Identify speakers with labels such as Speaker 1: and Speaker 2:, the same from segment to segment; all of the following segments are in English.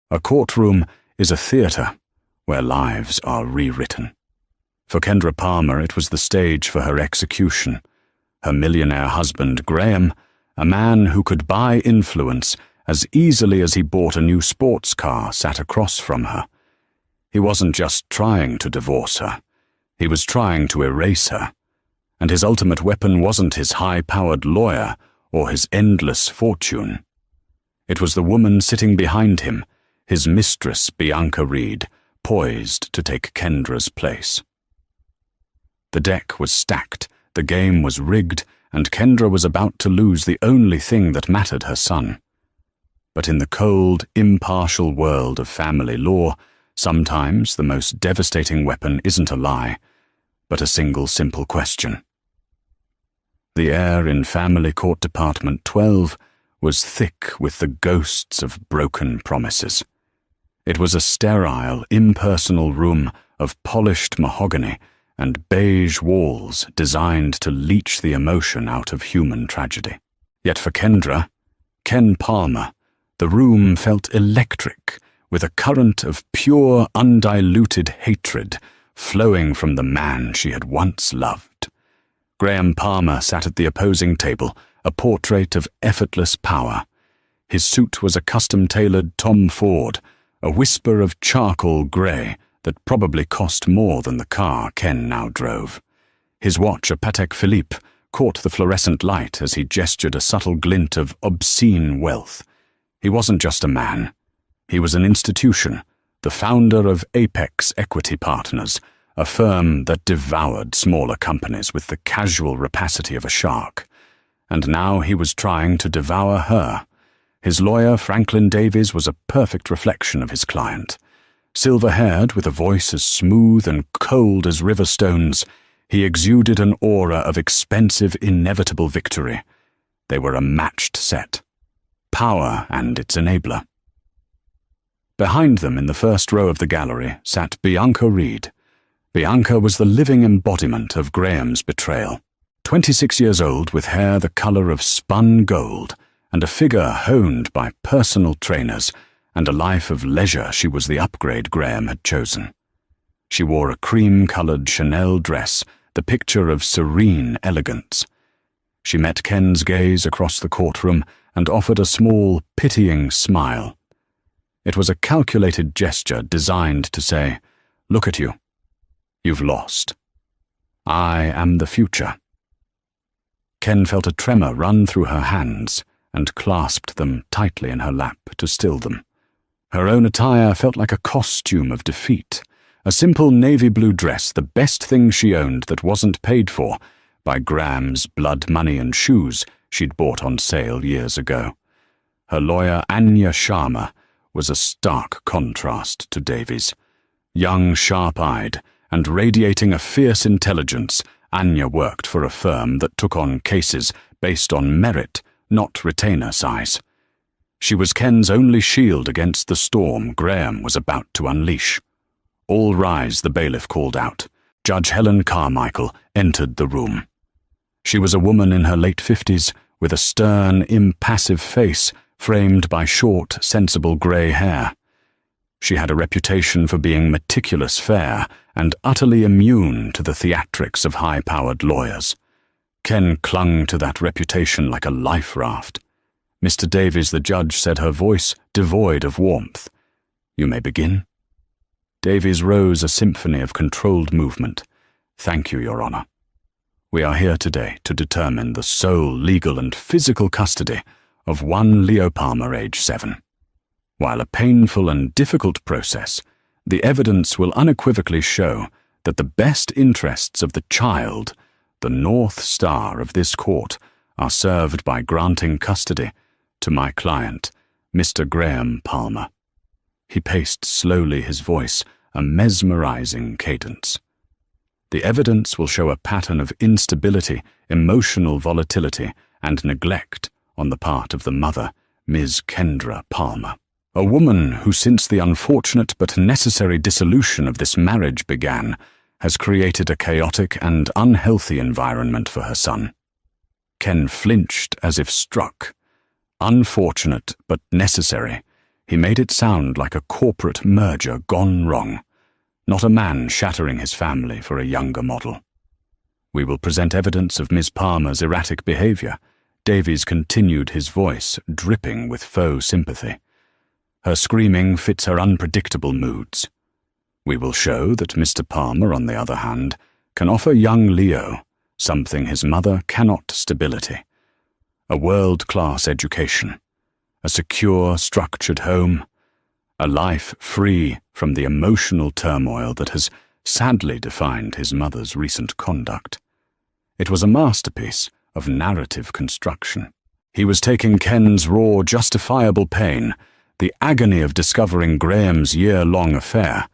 Speaker 1: A courtroom is a theatre where lives are rewritten. For Kendra Palmer, it was the stage for her execution. Her millionaire husband, Graham, a man who could buy influence as easily as he bought a new sports car, sat across from her. He wasn't just trying to divorce her. He was trying to erase her. And his ultimate weapon wasn't his high-powered lawyer or his endless fortune. It was the woman sitting behind him, his mistress, Bianca Reed, poised to take Kendra's place. The deck was stacked, the game was rigged, and Kendra was about to lose the only thing that mattered, her son. But in the cold, impartial world of family law, sometimes the most devastating weapon isn't a lie, but a single simple question. The air in Family Court Department 12 was thick with the ghosts of broken promises. It was a sterile, impersonal room of polished mahogany and beige walls designed to leach the emotion out of human tragedy. Yet for Kendra, Ken Palmer, the room felt electric, with a current of pure, undiluted hatred flowing from the man she had once loved. Graham Palmer sat at the opposing table, a portrait of effortless power. His suit was a custom-tailored Tom Ford, a whisper of charcoal grey that probably cost more than the car Ken now drove. His watch, a Patek Philippe, caught the fluorescent light as he gestured a subtle glint of obscene wealth. He wasn't just a man. He was an institution, the founder of Apex Equity Partners, a firm that devoured smaller companies with the casual rapacity of a shark. And now he was trying to devour her. His lawyer, Franklin Davies, was a perfect reflection of his client. Silver-haired, with a voice as smooth and cold as river stones, he exuded an aura of expensive, inevitable victory. They were a matched set. Power and its enabler. Behind them, in the first row of the gallery, sat Bianca Reed. Bianca was the living embodiment of Graham's betrayal. 26 years old, with hair the color of spun gold, and a figure honed by personal trainers, and a life of leisure, she was the upgrade Graham had chosen. She wore a cream-colored Chanel dress, the picture of serene elegance. She met Ken's gaze across the courtroom and offered a small, pitying smile. It was a calculated gesture designed to say, "Look at you. You've lost. I am the future." Ken felt a tremor run through her hands and clasped them tightly in her lap to still them. Her own attire felt like a costume of defeat, a simple navy blue dress, the best thing she owned that wasn't paid for by Graham's blood money and shoes she'd bought on sale years ago. Her lawyer, Anya Sharma, was a stark contrast to Davies. Young, sharp-eyed, and radiating a fierce intelligence, Anya worked for a firm that took on cases based on merit, not retainer size. She was Ken's only shield against the storm Graham was about to unleash. "All rise," the bailiff called out. Judge Helen Carmichael entered the room. She was a woman in her late 50s, with a stern, impassive face framed by short, sensible grey hair. She had a reputation for being meticulous fair and utterly immune to the theatrics of high-powered lawyers. Ken clung to that reputation like a life raft. Mr. Davies, the judge, said, her voice devoid of warmth. "You may begin." Davies rose, a symphony of controlled movement. "Thank you, Your Honor. We are here today to determine the sole legal and physical custody of one Leo Palmer, age 7. While a painful and difficult process, the evidence will unequivocally show that the best interests of the child, the North Star of this court, are served by granting custody to my client, Mr. Graham Palmer." He paced slowly, his voice a mesmerizing cadence. "The evidence will show a pattern of instability, emotional volatility, and neglect on the part of the mother, Ms. Kendra Palmer. A woman who, since the unfortunate but necessary dissolution of this marriage began, has created a chaotic and unhealthy environment for her son." Ken flinched as if struck. Unfortunate but necessary. He made it sound like a corporate merger gone wrong, not a man shattering his family for a younger model. We will present evidence of Miss Palmer's erratic behavior. Davies continued, his voice dripping with faux sympathy. Her screaming fits her unpredictable moods. We will show that Mr. Palmer, on the other hand, can offer young Leo something his mother cannot: stability, a world-class education, a secure, structured home, a life free from the emotional turmoil that has sadly defined his mother's recent conduct. It was a masterpiece of narrative construction. He was taking Ken's raw, justifiable pain, the agony of discovering Graham's year-long affair,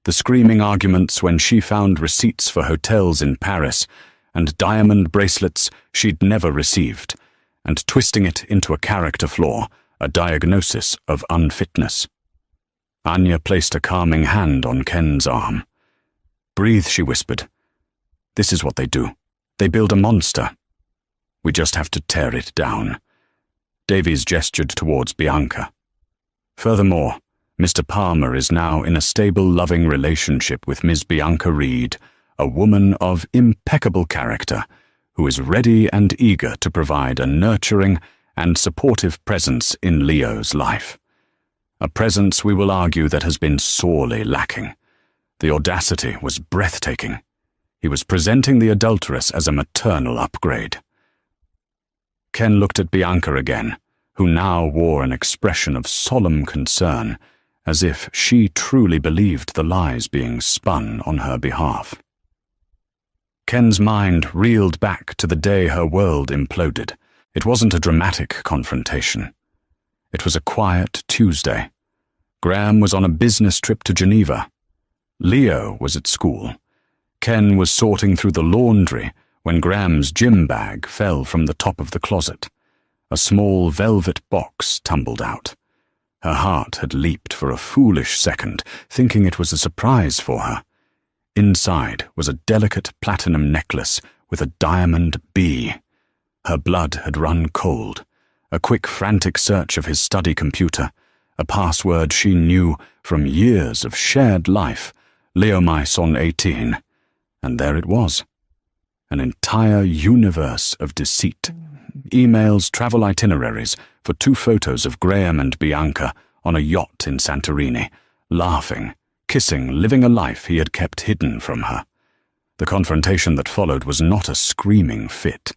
Speaker 1: the screaming arguments when she found receipts for hotels in Paris and diamond bracelets she'd never received, and twisting it into a character flaw, a diagnosis of unfitness. Anya placed a calming hand on Ken's arm. "Breathe," she whispered. "This is what they do. They build a monster. We just have to tear it down." Davies gestured towards Bianca. "Furthermore, Mr. Palmer is now in a stable, loving relationship with Ms. Bianca Reed, a woman of impeccable character, who is ready and eager to provide a nurturing and supportive presence in Leo's life. A presence, we will argue, that has been sorely lacking. The audacity was breathtaking. He was presenting the adulteress as a maternal upgrade." Ken looked at Bianca again, who now wore an expression of solemn concern, as if she truly believed the lies being spun on her behalf. Ken's mind reeled back to the day her world imploded. It wasn't a dramatic confrontation. It was a quiet Tuesday. Graham was on a business trip to Geneva. Leo was at school. Ken was sorting through the laundry when Graham's gym bag fell from the top of the closet. A small velvet box tumbled out. Her heart had leaped for a foolish second, thinking it was a surprise for her. Inside was a delicate platinum necklace with a diamond bee. Her blood had run cold. A quick, frantic search of his study computer, a password she knew from years of shared life, Leomyson 18, and there it was. An entire universe of deceit. Emails, travel itineraries for 2 photos of Graham and Bianca on a yacht in Santorini, laughing, kissing, living a life he had kept hidden from her. The confrontation that followed was not a screaming fit.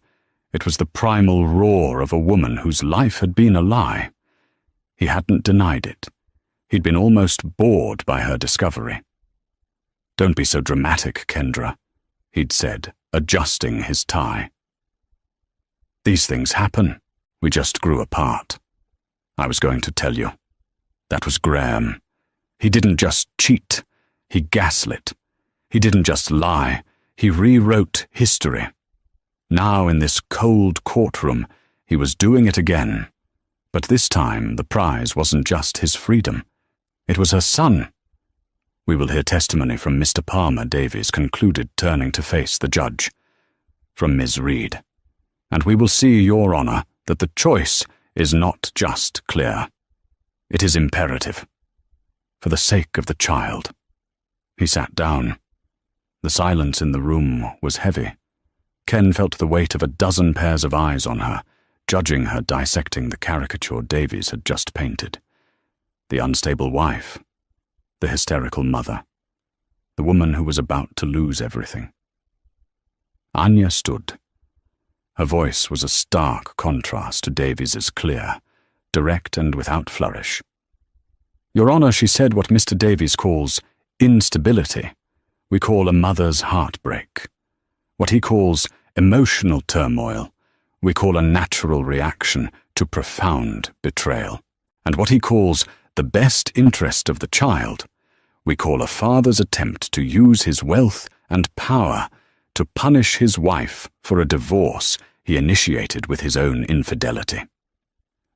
Speaker 1: It was the primal roar of a woman whose life had been a lie. He hadn't denied it. He'd been almost bored by her discovery. "Don't be so dramatic, Kendra," he'd said, adjusting his tie. "These things happen. We just grew apart. I was going to tell you. That was Graham. He didn't just cheat. He gaslit. He didn't just lie. He rewrote history. Now, in this cold courtroom, he was doing it again. But this time, the prize wasn't just his freedom. It was her son. We will hear testimony from Mr. Palmer," Davies concluded, turning to face the judge. "From Ms. Reed. And we will see, Your Honor, that the choice is not just clear. It is imperative. For the sake of the child." He sat down. The silence in the room was heavy. Ken felt the weight of a dozen pairs of eyes on her, judging her, dissecting the caricature Davies had just painted. The unstable wife, the hysterical mother, the woman who was about to lose everything. Anya stood. Her voice was a stark contrast to Davies's clear, direct and without flourish. "Your Honor," she said, "what Mr. Davies calls instability, we call a mother's heartbreak. What he calls emotional turmoil, we call a natural reaction to profound betrayal. And what he calls the best interest of the child, we call a father's attempt to use his wealth and power to punish his wife for a divorce he initiated with his own infidelity.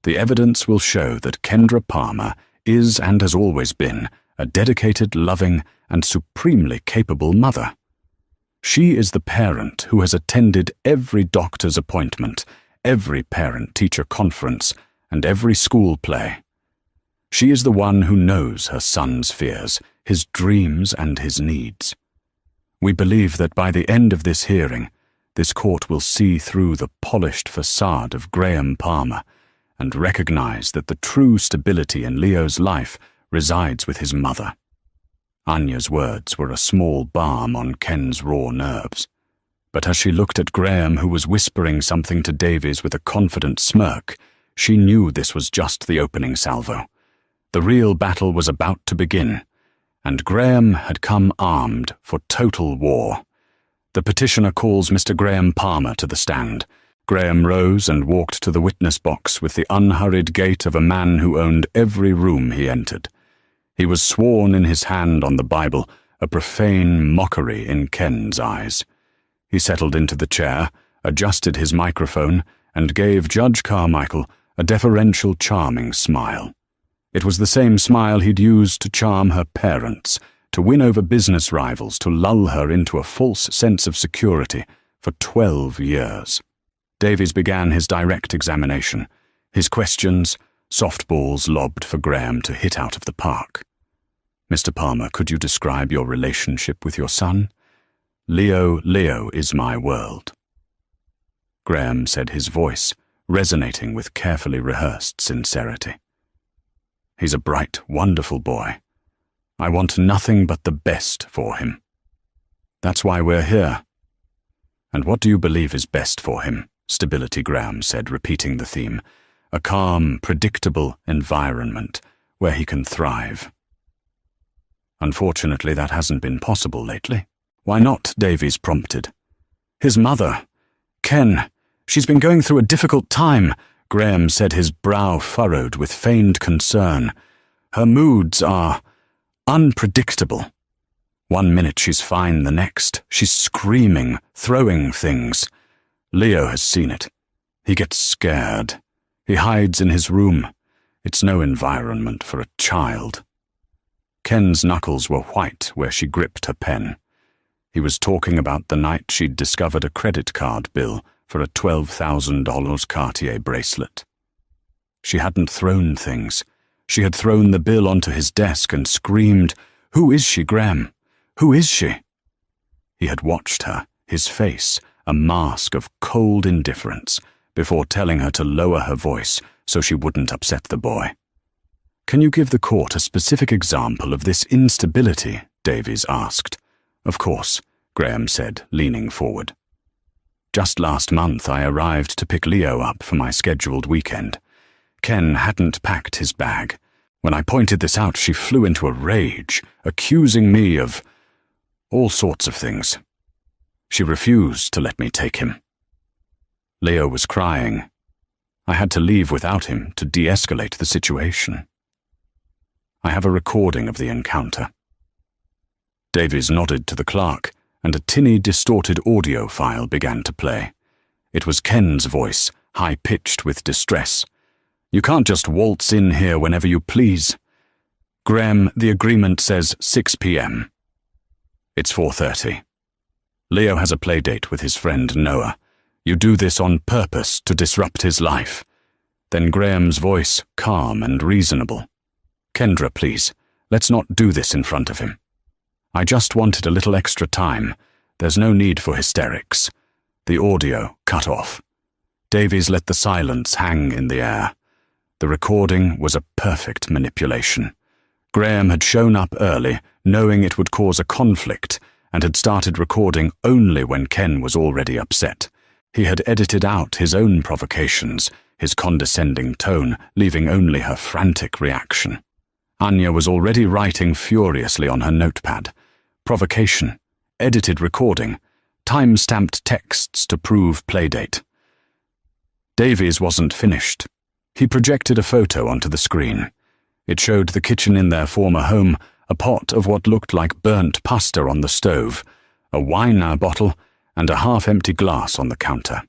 Speaker 1: The evidence will show that Kendra Palmer is and has always been a dedicated, loving, and supremely capable mother. She is the parent who has attended every doctor's appointment, every parent-teacher conference, and every school play. She is the one who knows her son's fears, his dreams and his needs. We believe that by the end of this hearing, this court will see through the polished facade of Graham Palmer and recognize that the true stability in Leo's life resides with his mother. Anya's words were a small balm on Ken's raw nerves. But as she looked at Graham, who was whispering something to Davies with a confident smirk, she knew this was just the opening salvo. The real battle was about to begin, and Graham had come armed for total war. The petitioner calls Mr. Graham Palmer to the stand. Graham rose and walked to the witness box with the unhurried gait of a man who owned every room he entered. He was sworn in his hand on the Bible, a profane mockery in Ken's eyes. He settled into the chair, adjusted his microphone, and gave Judge Carmichael a deferential, charming smile. It was the same smile he'd used to charm her parents, to win over business rivals, to lull her into a false sense of security for 12 years. Davies began his direct examination, his questions, softballs lobbed for Graham to hit out of the park. Mr. Palmer, could you describe your relationship with your son? Leo is my world. Graham said, his voice resonating with carefully rehearsed sincerity. He's a bright, wonderful boy. I want nothing but the best for him. That's why we're here. And what do you believe is best for him? Stability, Graham said, repeating the theme. A calm, predictable environment where he can thrive. Unfortunately, that hasn't been possible lately. Why not? Davies prompted. His mother. Ken, she's been going through a difficult time, Graham said, his brow furrowed with feigned concern. Her moods are unpredictable. 1 minute she's fine, the next she's screaming, throwing things. Leo has seen it. He gets scared. He hides in his room. It's no environment for a child. Ken's knuckles were white where she gripped her pen. He was talking about the night she'd discovered a credit card bill for a $12,000 Cartier bracelet. She hadn't thrown things. She had thrown the bill onto his desk and screamed, "Who is she, Graham? Who is she?" He had watched her, his face a mask of cold indifference, before telling her to lower her voice so she wouldn't upset the boy. Can you give the court a specific example of this instability? Davies asked. Of course, Graham said, leaning forward. Just last month I arrived to pick Leo up for my scheduled weekend. Ken hadn't packed his bag. When I pointed this out, she flew into a rage, accusing me of all sorts of things. She refused to let me take him. Leo was crying. I had to leave without him to de-escalate the situation. I have a recording of the encounter. Davies nodded to the clerk, and a tinny, distorted audio file began to play. It was Ken's voice, high-pitched with distress. You can't just waltz in here whenever you please. Graham, the agreement says 6 p.m. It's 4:30. Leo has a play date with his friend Noah. You do this on purpose to disrupt his life. Then Graham's voice, calm and reasonable. Kendra, please, let's not do this in front of him. I just wanted a little extra time. There's no need for hysterics. The audio cut off. Davies let the silence hang in the air. The recording was a perfect manipulation. Graham had shown up early, knowing it would cause a conflict, and had started recording only when Ken was already upset. He had edited out his own provocations, his condescending tone, leaving only her frantic reaction. Anya was already writing furiously on her notepad. Provocation, edited recording, time-stamped texts to prove playdate. Davies wasn't finished. He projected a photo onto the screen. It showed the kitchen in their former home, a pot of what looked like burnt pasta on the stove, a wine bottle, and a half-empty glass on the counter.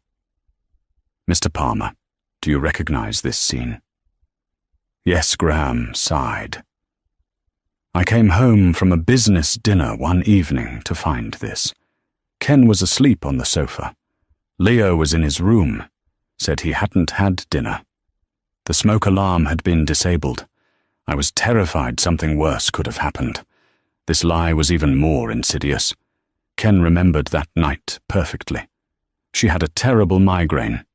Speaker 1: Mr. Palmer, do you recognize this scene? Yes, Graham sighed. I came home from a business dinner one evening to find this. Ken was asleep on the sofa. Leo was in his room, said he hadn't had dinner. The smoke alarm had been disabled. I was terrified something worse could have happened. This lie was even more insidious. Ken remembered that night perfectly. She had a terrible migraine.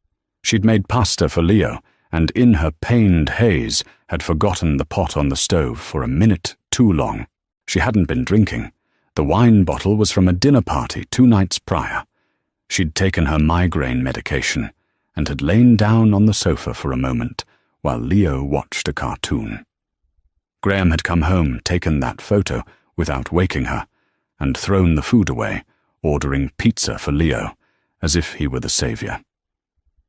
Speaker 1: She'd made pasta for Leo, and in her pained haze had forgotten the pot on the stove for a minute too long. She hadn't been drinking. The wine bottle was from a dinner party 2 nights prior. She'd taken her migraine medication and had lain down on the sofa for a moment while Leo watched a cartoon. Graham had come home, taken that photo without waking her, and thrown the food away, ordering pizza for Leo, as if he were the savior.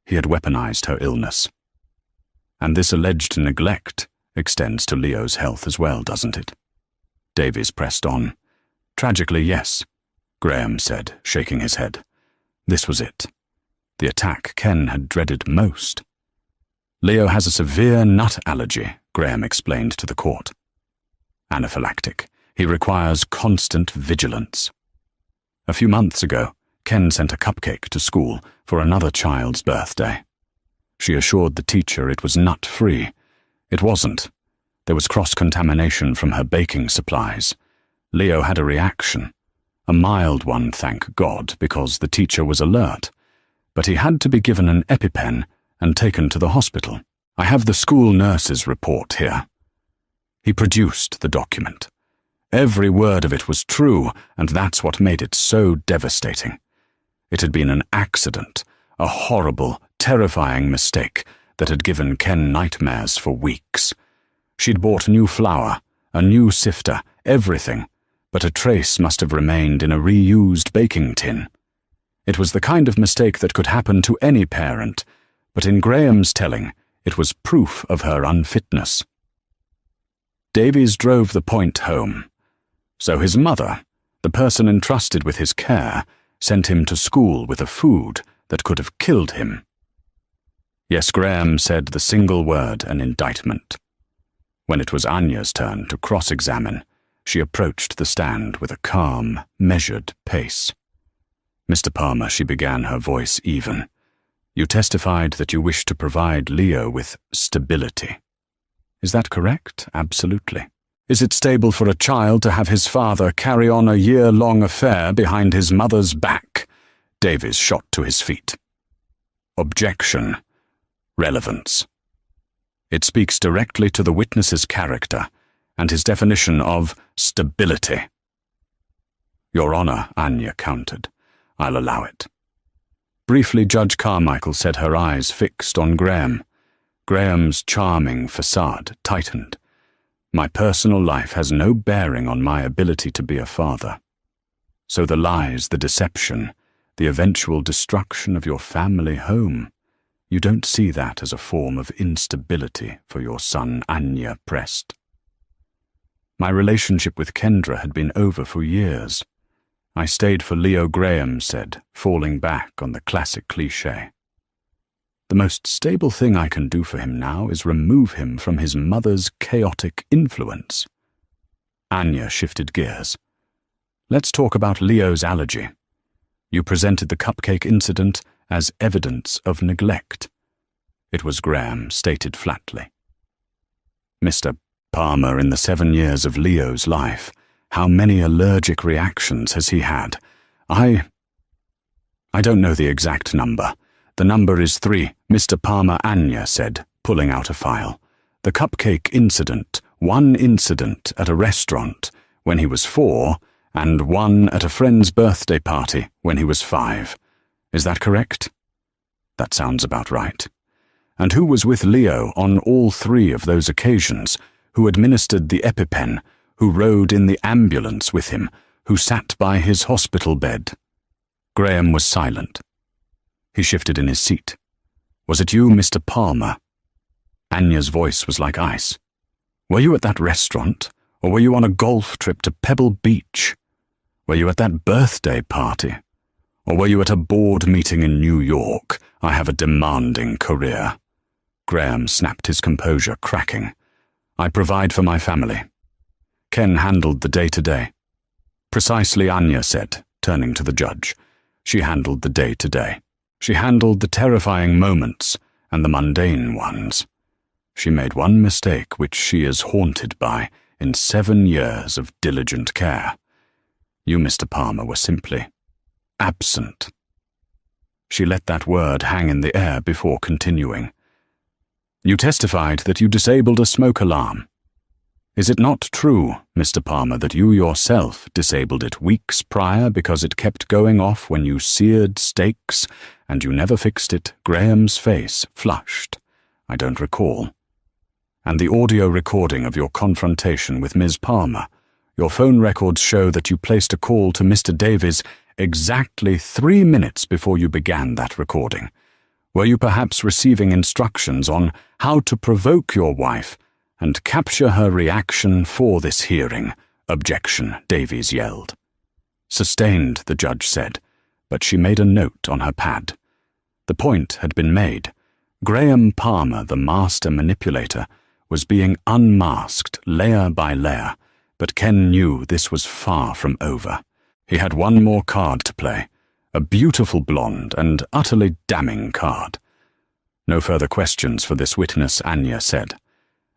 Speaker 1: He had weaponized her illness. And this alleged neglect extends to Leo's health as well, doesn't it? Davies pressed on. Tragically, yes, Graham said, shaking his head. This was it. The attack Ken had dreaded most. Leo has a severe nut allergy, Graham explained to the court. Anaphylactic. He requires constant vigilance. A few months ago, Ken sent a cupcake to school for another child's birthday. She assured the teacher it was nut-free. It wasn't. There was cross-contamination from her baking supplies. Leo had a reaction. A mild one, thank God, because the teacher was alert. But he had to be given an EpiPen and taken to the hospital. I have the school nurse's report here. He produced the document. Every word of it was true, and that's what made it so devastating. It had been an accident, a horrible, terrifying mistake that had given Ken nightmares for weeks. She'd bought new flour, a new sifter, everything, but a trace must have remained in a reused baking tin. It was the kind of mistake that could happen to any parent, but in Graham's telling, it was proof of her unfitness. Davies drove the point home. So his mother, the person entrusted with his care, sent him to school with a food that could have killed him. Yes, Graham said the single word an indictment. When it was Anya's turn to cross-examine, she approached the stand with a calm, measured pace. Mr. Palmer, she began, her voice even. You testified that you wished to provide Leo with stability. Is that correct? Absolutely. Is it stable for a child to have his father carry on a year-long affair behind his mother's back? Davies shot to his feet. Objection. Relevance. It speaks directly to the witness's character and his definition of stability. Your Honor, Anya countered. I'll allow it. Briefly, Judge Carmichael said, her eyes fixed on Graham. Graham's charming facade tightened. My personal life has no bearing on my ability to be a father. So the lies, the deception, the eventual destruction of your family home, you don't see that as a form of instability for your son, Anya pressed. My relationship with Kendra had been over for years. I stayed for Leo, Graham said, falling back on the classic cliché. The most stable thing I can do for him now is remove him from his mother's chaotic influence. Anya shifted gears. Let's talk about Leo's allergy. You presented the cupcake incident as evidence of neglect. It was Graham, stated flatly. Mr. Palmer, in the 7 years of Leo's life, how many allergic reactions has he had? I don't know the exact number. The number is 3, Mr. Palmer, Anya said, pulling out a file. The cupcake incident, 1 incident at a restaurant when he was 4, and 1 at a friend's birthday party when he was 5. Is that correct? That sounds about right. And who was with Leo on all 3 of those occasions, who administered the EpiPen, who rode in the ambulance with him, who sat by his hospital bed? Graham was silent. He shifted in his seat. Was it you, Mr. Palmer? Anya's voice was like ice. Were you at that restaurant, or were you on a golf trip to Pebble Beach? Were you at that birthday party? Or were you at a board meeting in New York? I have a demanding career. Graham snapped his composure, cracking. I provide for my family. Ken handled the day-to-day. Precisely, Anya said, turning to the judge. She handled the day-to-day. She handled the terrifying moments and the mundane ones. She made one mistake which she is haunted by in 7 years of diligent care. You, Mr. Palmer, were simply absent. She let that word hang in the air before continuing. You testified that you disabled a smoke alarm. Is it not true, Mr. Palmer, that you yourself disabled it weeks prior because it kept going off when you seared steaks, and you never fixed it? Graham's face flushed. I don't recall. And the audio recording of your confrontation with Ms. Palmer, your phone records show that you placed a call to Mr. Davies exactly 3 minutes before you began that recording. Were you perhaps receiving instructions on how to provoke your wife and capture her reaction for this hearing? Objection, Davies yelled. Sustained, the judge said, but she made a note on her pad. The point had been made. Graham Palmer, the master manipulator, was being unmasked layer by layer, but Ken knew this was far from over. He had one more card to play, a beautiful blonde and utterly damning card. No further questions for this witness, Anya said.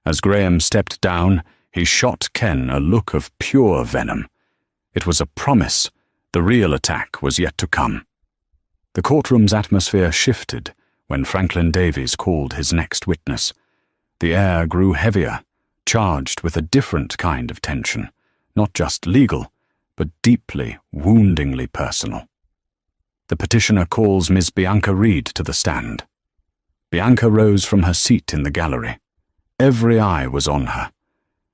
Speaker 1: As Graham stepped down, he shot Ken a look of pure venom. It was a promise. The real attack was yet to come. The courtroom's atmosphere shifted when Franklin Davies called his next witness. The air grew heavier, charged with a different kind of tension, not just legal, but deeply, woundingly personal. The petitioner calls Miss Bianca Reed to the stand. Bianca rose from her seat in the gallery. Every eye was on her.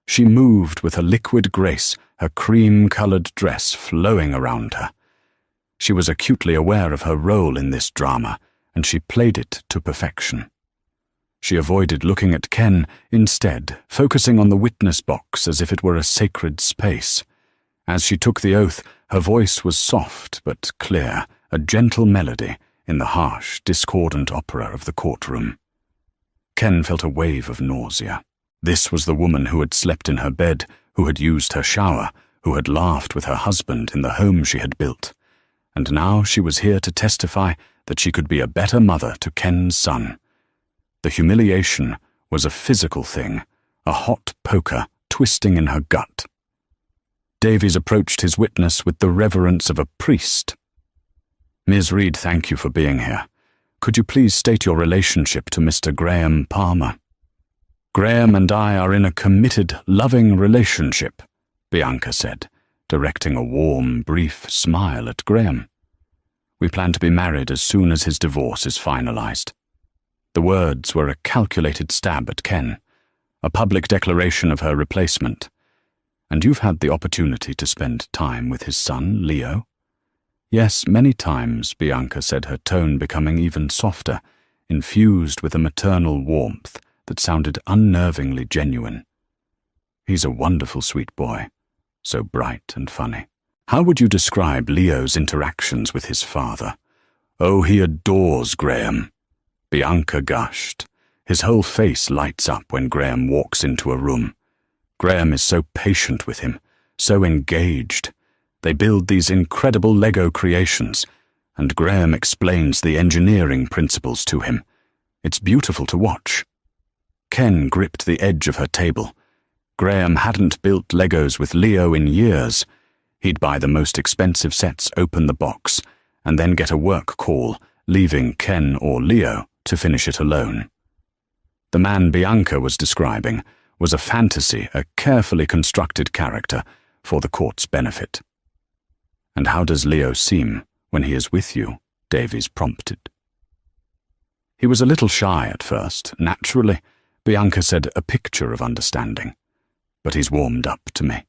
Speaker 1: She moved with a liquid grace, her cream-colored dress flowing around her. She was acutely aware of her role in this drama, and she played it to perfection. She avoided looking at Ken, instead focusing on the witness box as if it were a sacred space. As she took the oath, her voice was soft but clear, a gentle melody in the harsh, discordant opera of the courtroom. Ken felt a wave of nausea. This was the woman who had slept in her bed, who had used her shower, who had laughed with her husband in the home she had built. And now she was here to testify that she could be a better mother to Ken's son. The humiliation was a physical thing, a hot poker twisting in her gut. Davies approached his witness with the reverence of a priest. Ms. Reed, thank you for being here. Could you please state your relationship to Mr. Graham Palmer? Graham and I are in a committed, loving relationship, Bianca said, directing a warm, brief smile at Graham. We plan to be married as soon as his divorce is finalized. The words were a calculated stab at Ken, a public declaration of her replacement. And you've had the opportunity to spend time with his son, Leo? Yes, many times, Bianca said, her tone becoming even softer, infused with a maternal warmth that sounded unnervingly genuine. He's a wonderful sweet boy, so bright and funny. How would you describe Leo's interactions with his father? Oh, he adores Graham. Bianca gushed. His whole face lights up when Graham walks into a room. Graham is so patient with him, so engaged. They build these incredible Lego creations, and Graham explains the engineering principles to him. It's beautiful to watch. Ken gripped the edge of her table. Graham hadn't built Legos with Leo in years. He'd buy the most expensive sets, open the box, and then get a work call, leaving Ken or Leo to finish it alone. The man Bianca was describing was a fantasy, a carefully constructed character for the court's benefit. And how does Leo seem when he is with you? Davies prompted. He was a little shy at first, naturally. Bianca said, a picture of understanding. But he's warmed up to me.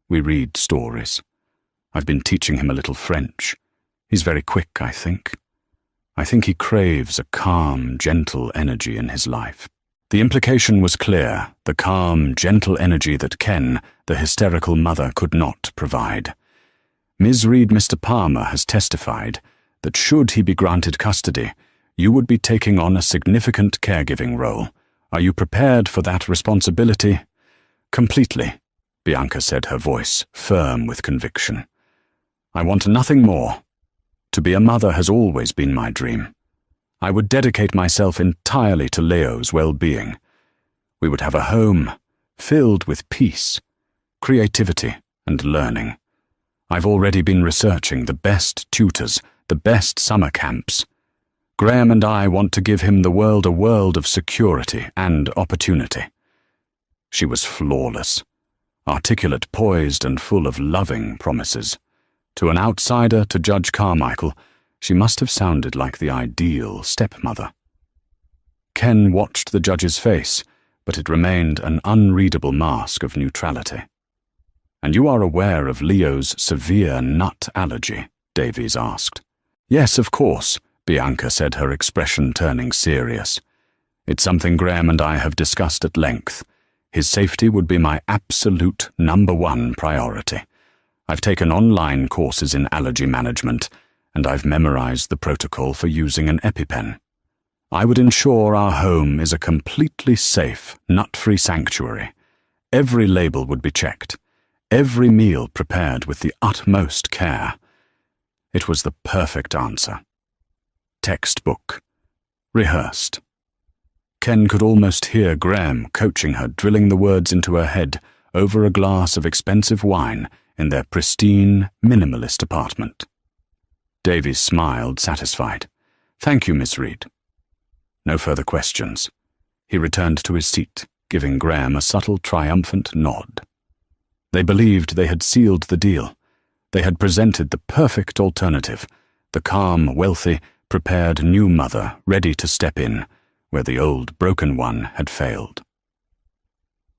Speaker 1: We read stories. I've been teaching him a little French. He's very quick, I think. I think he craves a calm, gentle energy in his life. The implication was clear, the calm, gentle energy that Ken, the hysterical mother, could not provide. Ms. Reed, Mr. Palmer has testified that should he be granted custody, you would be taking on a significant caregiving role. Are you prepared for that responsibility? Completely, Bianca said, her voice firm with conviction. I want nothing more. To be a mother has always been my dream. I would dedicate myself entirely to Leo's well-being. We would have a home filled with peace, creativity, and learning. I've already been researching the best tutors, the best summer camps. Graham and I want to give him a world of security and opportunity. She was flawless, articulate, poised, and full of loving promises. To an outsider, to Judge Carmichael, she must have sounded like the ideal stepmother. Ken watched the judge's face, but it remained an unreadable mask of neutrality. "And you are aware of Leo's severe nut allergy?" Davies asked. "Yes, of course," Bianca said, her expression turning serious. "It's something Graham and I have discussed at length. His safety would be my absolute #1 priority. I've taken online courses in allergy management, and I've memorized the protocol for using an EpiPen. I would ensure our home is a completely safe, nut-free sanctuary. Every label would be checked, every meal prepared with the utmost care." It was the perfect answer. Textbook. Rehearsed. Ken could almost hear Graham coaching her, drilling the words into her head over a glass of expensive wine in their pristine, minimalist apartment. Davies smiled, satisfied. "Thank you, Miss Reed." No further questions. He returned to his seat, giving Graham a subtle, triumphant nod. They believed they had sealed the deal. They had presented the perfect alternative, the calm, wealthy, prepared new mother ready to step in where the old, broken one had failed.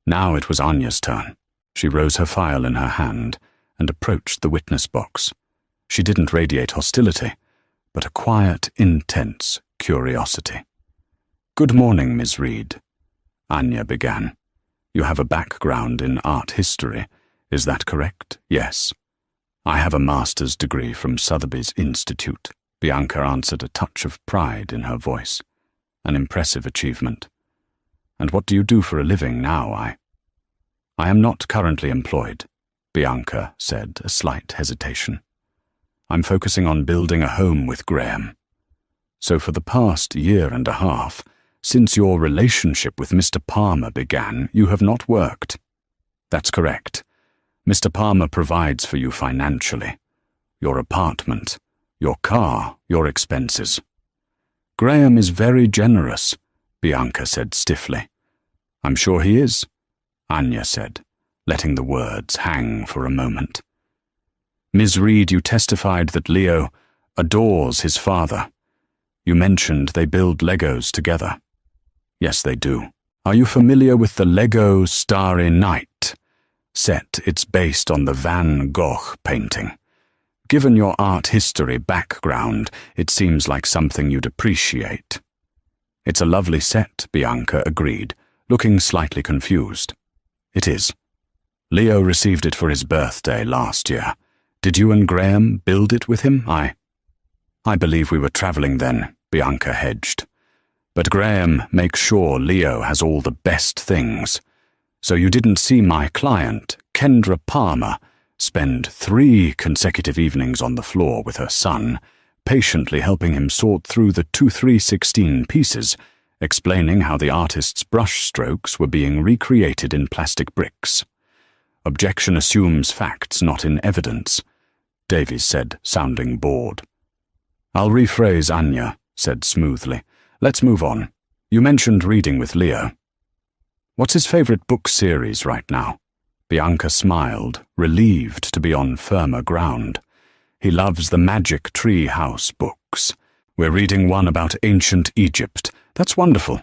Speaker 1: Now it was Anya's turn. She rose, her file in her hand, and approached the witness box. She didn't radiate hostility, but a quiet, intense curiosity. "Good morning, Miss Reed," Anya began. "You have a background in art history, is that correct?" "Yes. I have a master's degree from Sotheby's Institute," Bianca answered, a touch of pride in her voice. An impressive achievement. "And what do you do for a living now?" I am not currently employed," Bianca said, a slight hesitation. "I'm focusing on building a home with Graham. So for the past year and a half, since your relationship with Mr. Palmer began, you have not worked." "That's correct. Mr. Palmer provides for you financially. Your apartment, your car, your expenses." "Graham is very generous," Bianca said stiffly. "I'm sure he is," Anya said, letting the words hang for a moment. "Ms. Reed, you testified that Leo adores his father. You mentioned they build Legos together." "Yes, they do. Are you familiar with the Lego Starry Night set? It's based on the Van Gogh painting. Given your art history background, it seems like something you'd appreciate." "It's a lovely set," Bianca agreed, looking slightly confused. "It is. Leo received it for his birthday last year. Did you and Graham build it with him?" I believe we were traveling then," Bianca hedged. "But Graham makes sure Leo has all the best things. So you didn't see my client, Kendra Palmer, spend 3 consecutive evenings on the floor with her son, patiently helping him sort through the 2-3-16 pieces, explaining how the artist's brushstrokes were being recreated in plastic bricks. Objection assumes facts, not in evidence," Davies said, sounding bored. "I'll rephrase," Anya said smoothly. "Let's move on. You mentioned reading with Leo. What's his favorite book series right now?" Bianca smiled, relieved to be on firmer ground. "He loves the Magic Tree House books. We're reading one about ancient Egypt. That's wonderful."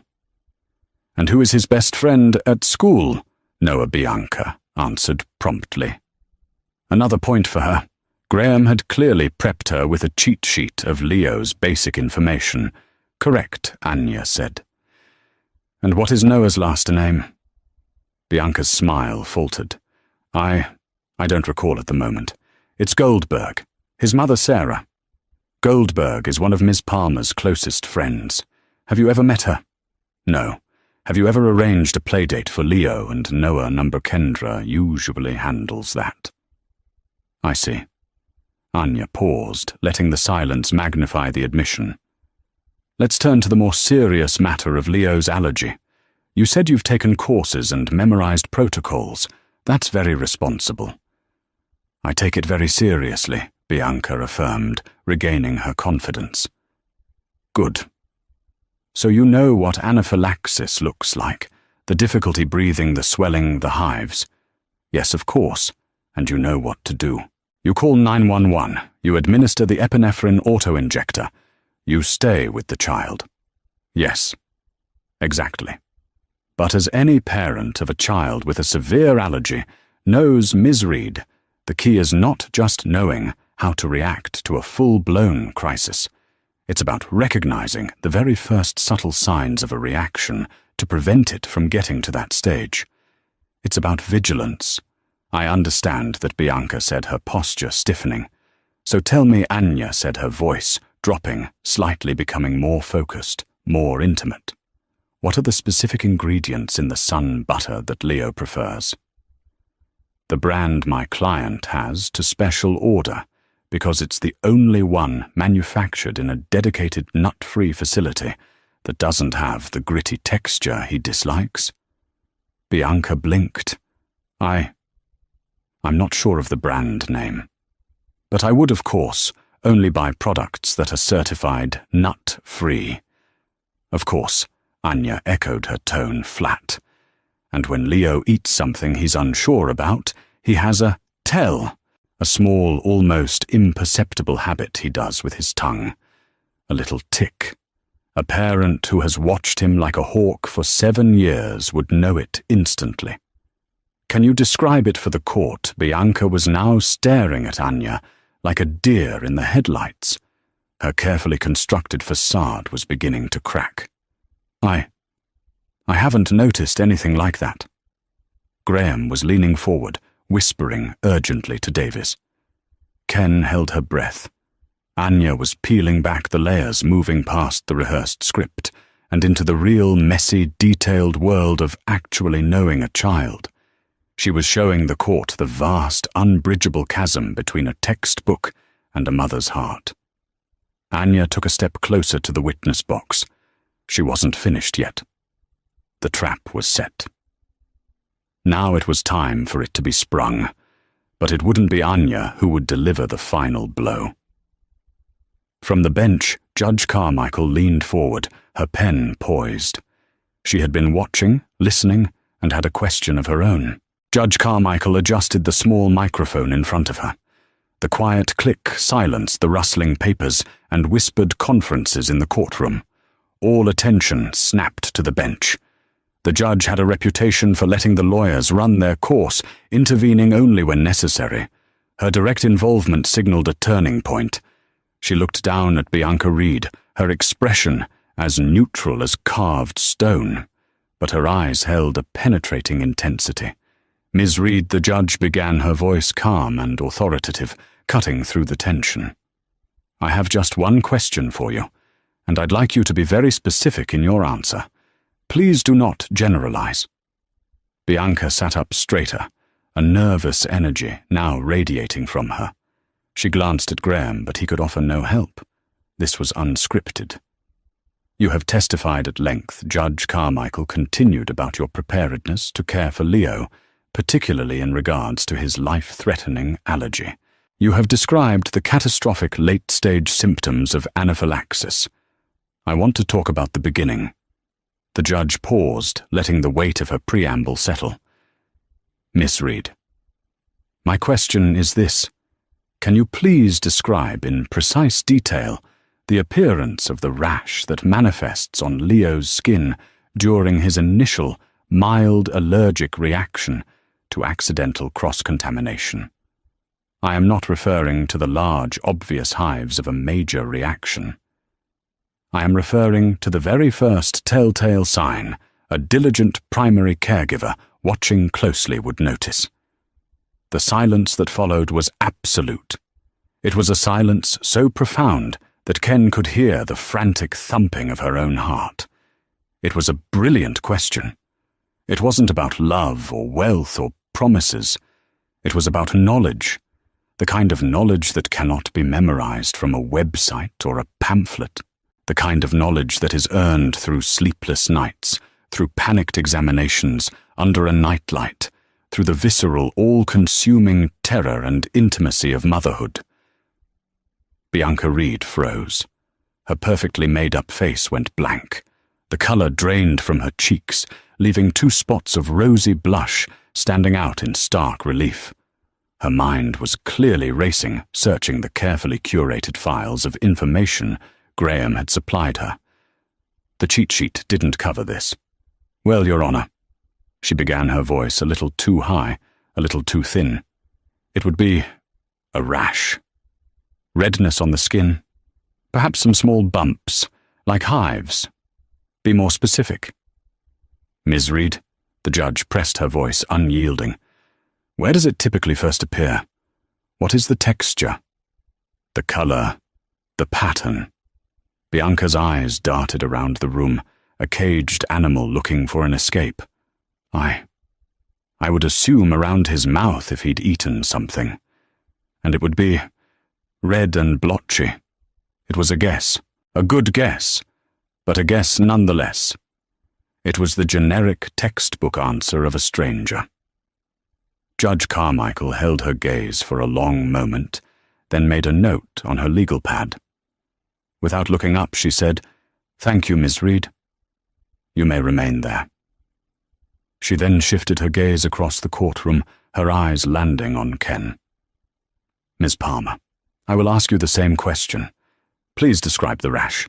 Speaker 1: "And who is his best friend at school?" Noah Bianca answered promptly. Another point for her. Graham had clearly prepped her with a cheat sheet of Leo's basic information. "Correct," Anya said. "And what is Noah's last name?" Bianca's smile faltered. I don't recall at the moment. It's Goldberg. His mother, Sarah. Goldberg is one of Miss Palmer's closest friends. Have you ever met her?" "No. Have you ever arranged a playdate for Leo and Noah? Number Kendra usually handles that." "I see." Anya paused, letting the silence magnify the admission. "Let's turn to the more serious matter of Leo's allergy. You said you've taken courses and memorized protocols. That's very responsible. I take it very seriously, Bianca affirmed, regaining her confidence. Good. So you know what anaphylaxis looks like, the difficulty breathing, the swelling, the hives. Yes, of course, and you know what to do. You call 911, you administer the epinephrine auto-injector. You stay with the child. Yes, exactly. But as any parent of a child with a severe allergy knows, Ms. Reed, the key is not just knowing how to react to a full-blown crisis. It's about recognizing the very first subtle signs of a reaction to prevent it from getting to that stage. It's about vigilance. I understand that Bianca said, her posture stiffening. So tell me, Anya, said, her voice dropping, slightly becoming more focused, more intimate. What are the specific ingredients in the sun butter that Leo prefers? The brand my client has to special order, because it's the only one manufactured in a dedicated nut-free facility that doesn't have the gritty texture he dislikes. Bianca blinked. I'm not sure of the brand name. But I would, of course, only buy products that are certified nut-free. Of course, Anya echoed, her tone flat. And when Leo eats something he's unsure about, he has a tell, a small, almost imperceptible habit he does with his tongue. A little tick. A parent who has watched him like a hawk for 7 years would know it instantly. Can you describe it for the court? Bianca was now staring at Anya like a deer in the headlights. Her carefully constructed facade was beginning to crack. I haven't noticed anything like that. Graham was leaning forward, whispering urgently to Davis. Ken held her breath. Anya was peeling back the layers, moving past the rehearsed script, and into the real, messy, detailed world of actually knowing a child. She was showing the court the vast, unbridgeable chasm between a textbook and a mother's heart. Anya took a step closer to the witness box. She wasn't finished yet. The trap was set. Now it was time for it to be sprung, but it wouldn't be Anya who would deliver the final blow. From the bench, Judge Carmichael leaned forward, her pen poised. She had been watching, listening, and had a question of her own. Judge Carmichael adjusted the small microphone in front of her. The quiet click silenced the rustling papers and whispered conferences in the courtroom. All attention snapped to the bench. The judge had a reputation for letting the lawyers run their course, intervening only when necessary. Her direct involvement signaled a turning point. She looked down at Bianca Reed, her expression as neutral as carved stone, but her eyes held a penetrating intensity. Ms. Reed, the judge, began, her voice calm and authoritative, cutting through the tension. I have just one question for you, and I'd like you to be very specific in your answer. Please do not generalize. Bianca sat up straighter, a nervous energy now radiating from her. She glanced at Graham, but he could offer no help. This was unscripted. You have testified at length, Judge Carmichael continued, about your preparedness to care for Leo, particularly in regards to his life-threatening allergy. You have described the catastrophic late-stage symptoms of anaphylaxis. I want to talk about the beginning. The judge paused, letting the weight of her preamble settle. Miss Reed, my question is this. Can you please describe in precise detail the appearance of the rash that manifests on Leo's skin during his initial, mild allergic reaction to accidental cross-contamination? I am not referring to the large, obvious hives of a major reaction. I am referring to the very first telltale sign a diligent primary caregiver watching closely would notice. The silence that followed was absolute. It was a silence so profound that Ken could hear the frantic thumping of her own heart. It was a brilliant question. It wasn't about love or wealth or promises. It was about knowledge, the kind of knowledge that cannot be memorized from a website or a pamphlet, the kind of knowledge that is earned through sleepless nights, through panicked examinations, under a nightlight, through the visceral, all-consuming terror and intimacy of motherhood. Bianca Reed froze. Her perfectly made-up face went blank. The color drained from her cheeks, leaving 2 spots of rosy blush standing out in stark relief. Her mind was clearly racing, searching the carefully curated files of information Graham had supplied her. The cheat sheet didn't cover this. "Well, Your Honor," she began, her voice a little too high, a little too thin. "It would be a rash. Redness on the skin, perhaps some small bumps, like hives. Be more specific." "Ms. Reed," the judge pressed her voice, unyielding, "where does it typically first appear? What is the texture? The color? The pattern?" Bianca's eyes darted around the room, a caged animal looking for an escape. I would assume around his mouth if he'd eaten something. And it would be red and blotchy. It was a guess, a good guess, but a guess nonetheless. It was the generic textbook answer of a stranger. Judge Carmichael held her gaze for a long moment, then made a note on her legal pad. Without looking up, she said, "Thank you, Ms. Reed. You may remain there." She then shifted her gaze across the courtroom, her eyes landing on Ken. "Ms. Palmer, I will ask you the same question. Please describe the rash."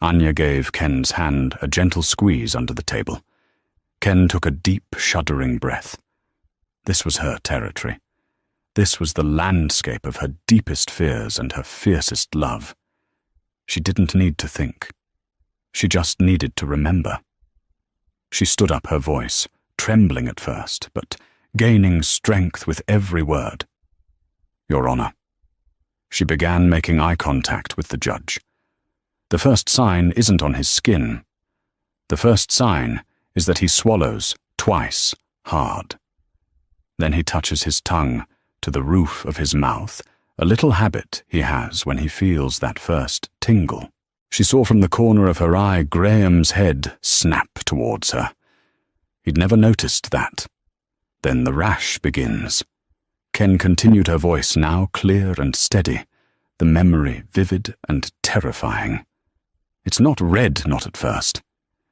Speaker 1: Anya gave Ken's hand a gentle squeeze under the table. Ken took a deep, shuddering breath. This was her territory. This was the landscape of her deepest fears and her fiercest love. She didn't need to think. She just needed to remember. She stood up, her voice, trembling at first, but gaining strength with every word. "Your Honor." She began making eye contact with the judge. "The first sign isn't on his skin. The first sign is that he swallows twice hard. Then he touches his tongue to the roof of his mouth, a little habit he has when he feels that first tingle." She saw from the corner of her eye Graham's head snap towards her. He'd never noticed that. Then the rash begins. Ken continued, her voice now clear and steady, the memory vivid and terrifying. "It's not red, not at first.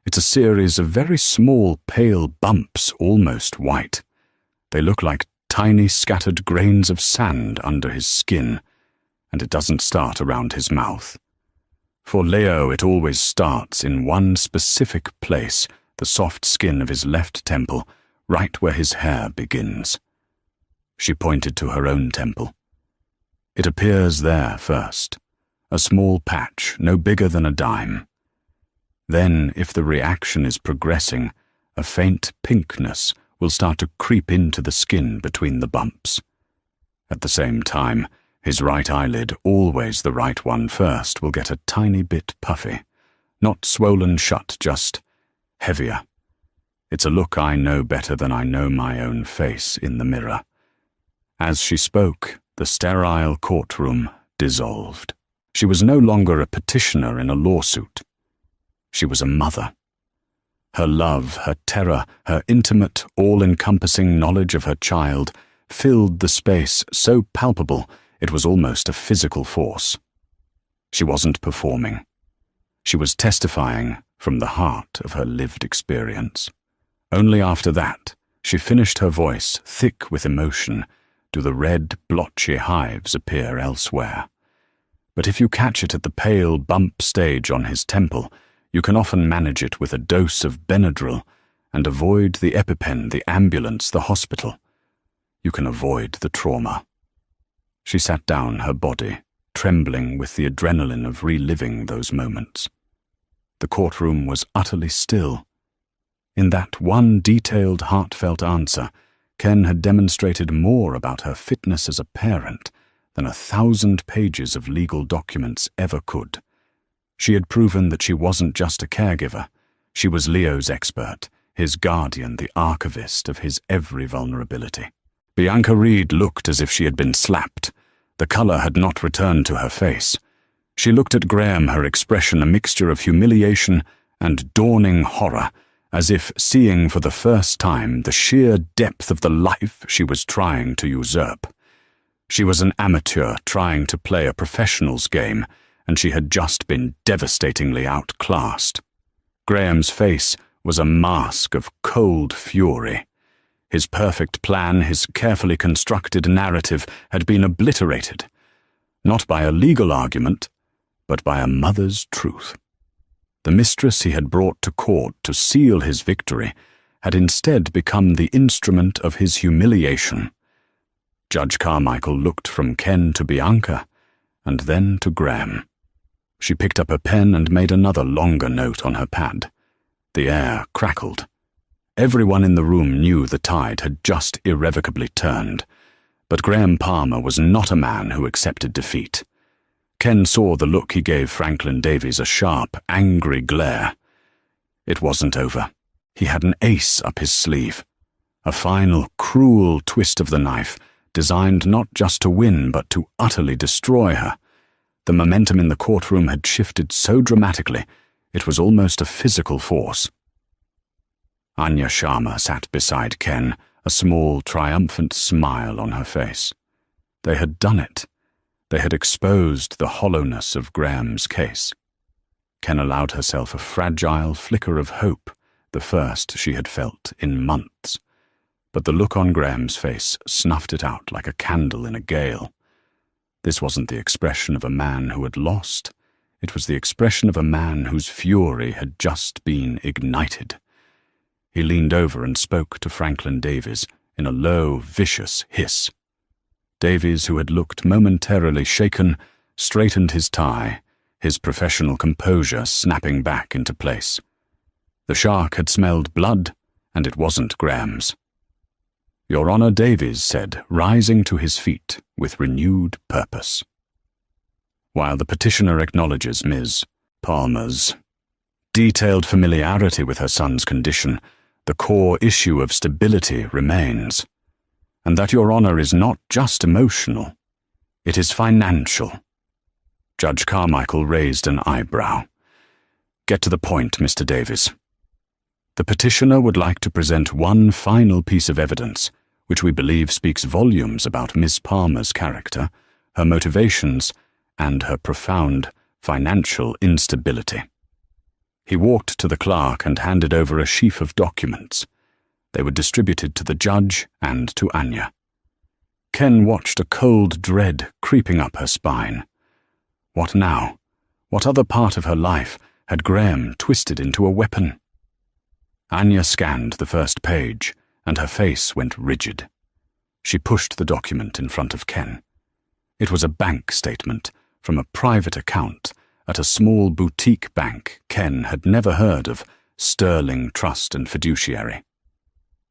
Speaker 1: It's a series of very small, pale bumps, almost white. They look like tiny scattered grains of sand under his skin, and it doesn't start around his mouth. For Leo, it always starts in one specific place, the soft skin of his left temple, right where his hair begins." She pointed to her own temple. "It appears there first, a small patch no bigger than a dime. Then, if the reaction is progressing, a faint pinkness will start to creep into the skin between the bumps. At the same time, his right eyelid, always the right one first, will get a tiny bit puffy. Not swollen shut, just heavier. It's a look I know better than I know my own face in the mirror." As she spoke, the sterile courtroom dissolved. She was no longer a petitioner in a lawsuit. She was a mother. Her love, her terror, her intimate, all-encompassing knowledge of her child filled the space so palpable it was almost a physical force. She wasn't performing. She was testifying from the heart of her lived experience. Only after that, she finished, her voice thick with emotion, do the red, blotchy hives appear elsewhere. But if you catch it at the pale bump stage on his temple, you can often manage it with a dose of Benadryl and avoid the EpiPen, the ambulance, the hospital. You can avoid the trauma. She sat down, her body trembling with the adrenaline of reliving those moments. The courtroom was utterly still. In that one detailed, heartfelt answer, Ken had demonstrated more about her fitness as a parent than 1,000 pages of legal documents ever could. She had proven that she wasn't just a caregiver. She was Leo's expert, his guardian, the archivist of his every vulnerability. Bianca Reed looked as if she had been slapped. The color had not returned to her face. She looked at Graham, her expression a mixture of humiliation and dawning horror, as if seeing for the first time the sheer depth of the life she was trying to usurp. She was an amateur trying to play a professional's game, and she had just been devastatingly outclassed. Graham's face was a mask of cold fury. His perfect plan, his carefully constructed narrative, had been obliterated, not by a legal argument, but by a mother's truth. The mistress he had brought to court to seal his victory had instead become the instrument of his humiliation. Judge Carmichael looked from Ken to Bianca, and then to Graham. She picked up a pen and made another longer note on her pad. The air crackled. Everyone in the room knew the tide had just irrevocably turned, but Graham Palmer was not a man who accepted defeat. Ken saw the look he gave Franklin Davies, a sharp, angry glare. It wasn't over. He had an ace up his sleeve. A final, cruel twist of the knife, designed not just to win but to utterly destroy her. The momentum in the courtroom had shifted so dramatically, it was almost a physical force. Anya Sharma sat beside Ken, a small, triumphant smile on her face. They had done it. They had exposed the hollowness of Graham's case. Ken allowed herself a fragile flicker of hope, the first she had felt in months. But the look on Graham's face snuffed it out like a candle in a gale. This wasn't the expression of a man who had lost. It was the expression of a man whose fury had just been ignited. He leaned over and spoke to Franklin Davies in a low, vicious hiss. Davies, who had looked momentarily shaken, straightened his tie, his professional composure snapping back into place. The shark had smelled blood, and it wasn't Graham's. "Your Honor," Davies said, rising to his feet with renewed purpose. While the petitioner acknowledges Ms. Palmer's detailed familiarity with her son's condition, the core issue of stability remains. And that, Your Honor, is not just emotional, it is financial. Judge Carmichael raised an eyebrow. "Get to the point, Mr. Davies. The petitioner would like to present one final piece of evidence, which we believe speaks volumes about Miss Palmer's character, her motivations, and her profound financial instability." He walked to the clerk and handed over a sheaf of documents. They were distributed to the judge and to Anya. Ken watched a cold dread creeping up her spine. What now? What other part of her life had Graham twisted into a weapon? Anya scanned the first page, and her face went rigid. She pushed the document in front of Ken. It was a bank statement from a private account at a small boutique bank Ken had never heard of, Sterling Trust and Fiduciary.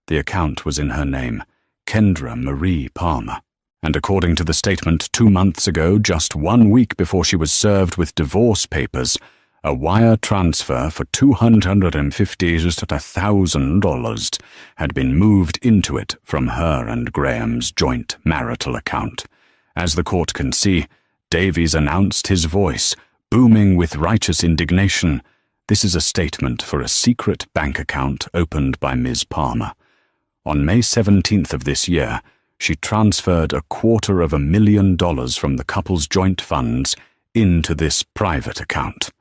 Speaker 1: The account was in her name, Kendra Marie Palmer, and according to the statement 2 months ago, just 1 week before she was served with divorce papers, a wire transfer for $250,000 had been moved into it from her and Graham's joint marital account. As the court can see, Davies announced, his voice booming with righteous indignation, "This is a statement for a secret bank account opened by Ms. Palmer. On May 17th of this year, she transferred $250,000 from the couple's joint funds into this private account.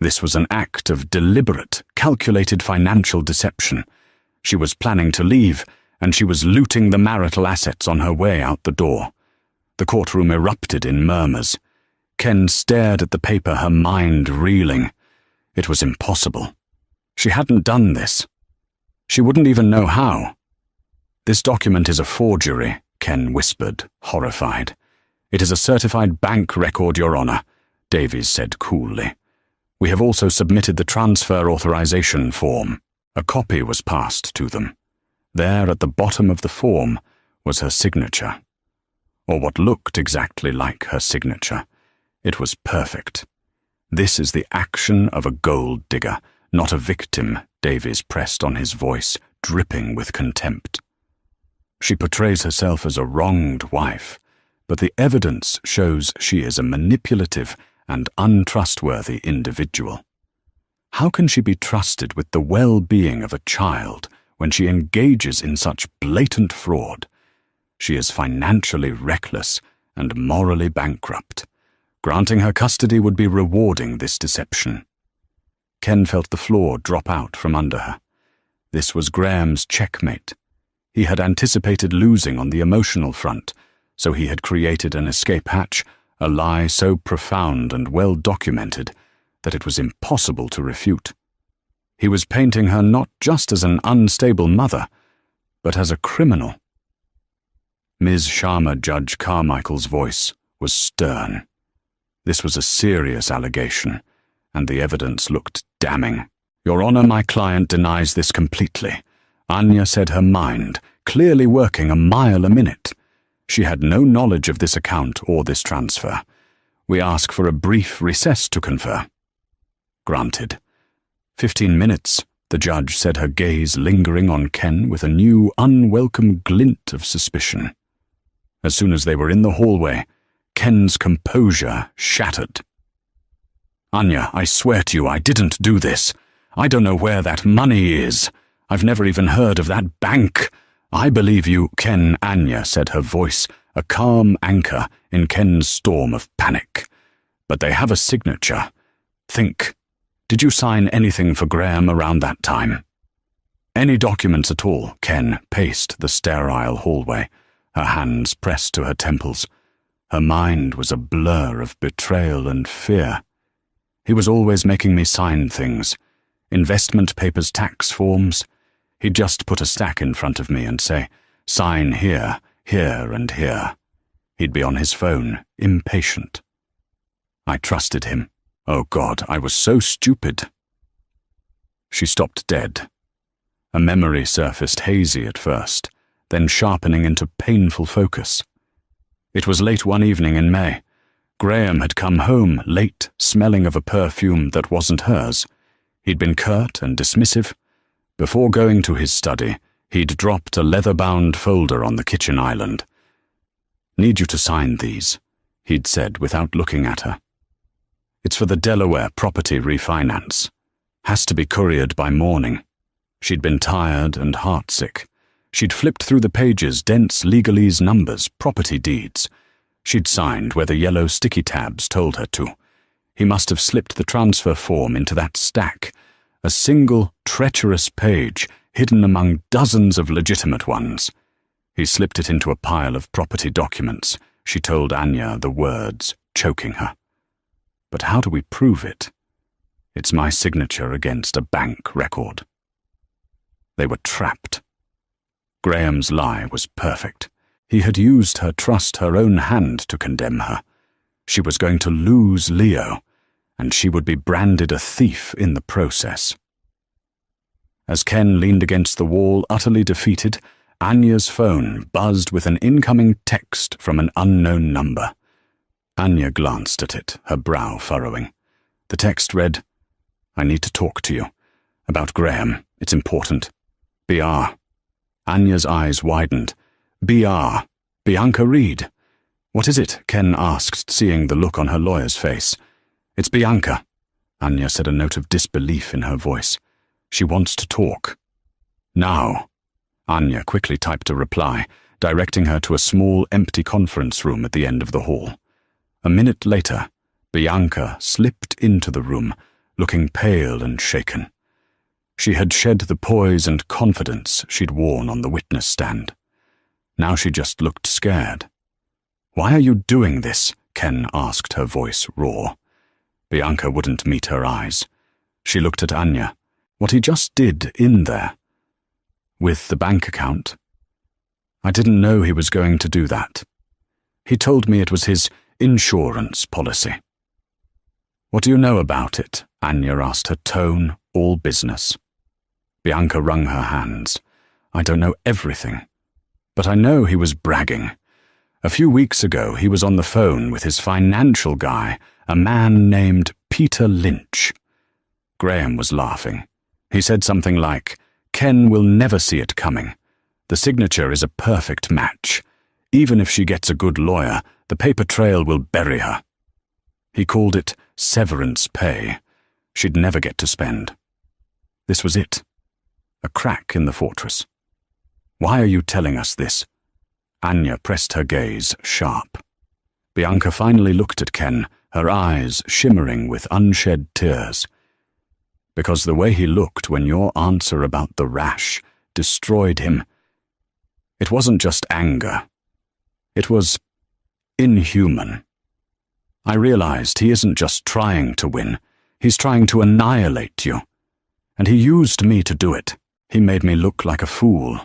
Speaker 1: This was an act of deliberate, calculated financial deception. She was planning to leave, and she was looting the marital assets on her way out the door." The courtroom erupted in murmurs. Ken stared at the paper, her mind reeling. It was impossible. She hadn't done this. She wouldn't even know how. "This document is a forgery," Ken whispered, horrified. "It is a certified bank record, Your Honor," Davies said coolly. "We have also submitted the transfer authorization form." A copy was passed to them. There at the bottom of the form was her signature. Or what looked exactly like her signature. It was perfect. "This is the action of a gold digger, not a victim," Davies pressed on his voice, dripping with contempt. "She portrays herself as a wronged wife, but the evidence shows she is a manipulative and untrustworthy individual. How can she be trusted with the well-being of a child when she engages in such blatant fraud? She is financially reckless and morally bankrupt. Granting her custody would be rewarding this deception. Ken felt the floor drop out from under her. This was Graham's checkmate. He had anticipated losing on the emotional front, so he had created an escape hatch, a lie so profound and well documented that it was impossible to refute. He was painting her not just as an unstable mother, but as a criminal. Ms. Sharma Judge Carmichael's voice was stern. This was a serious allegation, and the evidence looked damning. Your Honor, my client denies this completely. Anya said her mind, clearly working a mile a minute. She had no knowledge of this account or this transfer. We ask for a brief recess to confer. Granted. 15 minutes, the judge said, her gaze lingering on Ken with a new, unwelcome glint of suspicion. As soon as they were in the hallway, Ken's composure shattered. Anya, I swear to you I didn't do this. I don't know where that money is. I've never even heard of that bank. I believe you, Ken. Anya said, her voice a calm anchor in Ken's storm of panic. But they have a signature. Think. Did you sign anything for Graham around that time? Any documents at all? Ken paced the sterile hallway, her hands pressed to her temples. Her mind was a blur of betrayal and fear. He was always making me sign things. Investment papers, tax forms. He'd just put a stack in front of me and say, sign here, here and here. He'd be on his phone, impatient. I trusted him. Oh God, I was so stupid. She stopped dead. A memory surfaced hazy at first, then sharpening into painful focus. It was late one evening in May. Graham had come home late, smelling of a perfume that wasn't hers. He'd been curt and dismissive. Before going to his study, he'd dropped a leather-bound folder on the kitchen island. Need you to sign these, he'd said without looking at her. It's for the Delaware property refinance. Has to be couriered by morning. She'd been tired and heartsick. She'd flipped through the pages, dense legalese numbers, property deeds. She'd signed where the yellow sticky tabs told her to. He must have slipped the transfer form into that stack, a single, treacherous page hidden among dozens of legitimate ones. He slipped it into a pile of property documents. She told Anya the words, choking her. But how do we prove it? It's my signature against a bank record. They were trapped. Graham's lie was perfect. He had used her trust her own hand to condemn her. She was going to lose Leo, and she would be branded a thief in the process. As Ken leaned against the wall, utterly defeated, Anya's phone buzzed with an incoming text from an unknown number. Anya glanced at it, her brow furrowing. The text read, I need to talk to you. About Graham. It's important. BR. Anya's eyes widened. BR. Bianca Reed. What is it? Ken asked, seeing the look on her lawyer's face. It's Bianca. Anya said, a note of disbelief in her voice. She wants to talk. Now. Anya quickly typed a reply, directing her to a small, empty conference room at the end of the hall. A minute later, Bianca slipped into the room, looking pale and shaken. She had shed the poise and confidence she'd worn on the witness stand. Now she just looked scared. Why are you doing this? Ken asked, her voice raw. Bianca wouldn't meet her eyes. She looked at Anya. What he just did in there. With the bank account. I didn't know he was going to do that. He told me it was his insurance policy. What do you know about it? Anya asked, her tone all business. Bianca wrung her hands. I don't know everything, but I know he was bragging. A few weeks ago, he was on the phone with his financial guy, a man named Peter Lynch. Graham was laughing. He said something like, Ken will never see it coming. The signature is a perfect match. Even if she gets a good lawyer, the paper trail will bury her. He called it severance pay. she'd never get to spend. This was it. A crack in the fortress. Why are you telling us this? Anya pressed her gaze sharp. Bianca finally looked at Ken, her eyes shimmering with unshed tears. Because the way he looked when your answer about the rash destroyed him. It wasn't just anger. It was inhuman. I realized he isn't just trying to win. He's trying to annihilate you. And he used me to do it. He made me look like a fool.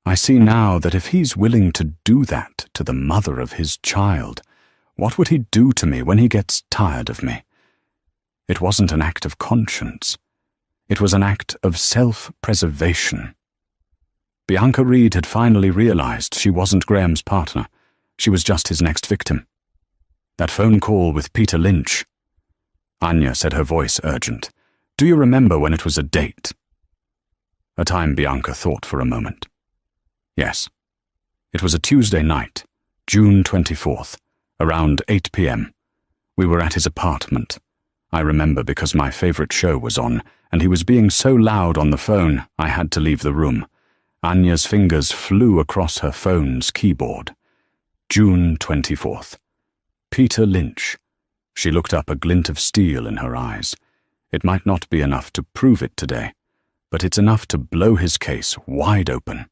Speaker 1: I see now that if he's willing to do that to the mother of his child, what would he do to me when he gets tired of me? It wasn't an act of conscience. It was an act of self-preservation. Bianca Reed had finally realized she wasn't Graham's partner. She was just his next victim. That phone call with Peter Lynch. Anya said, her voice urgent. Do you remember when it was a date? A time Bianca thought for a moment. Yes. It was a Tuesday night, June 24th, around 8 p.m. We were at his apartment. I remember because my favorite show was on, and he was being so loud on the phone, I had to leave the room. Anya's fingers flew across her phone's keyboard. June 24th. Peter Lynch. She looked up, a glint of steel in her eyes. It might not be enough to prove it today, but it's enough to blow his case wide open.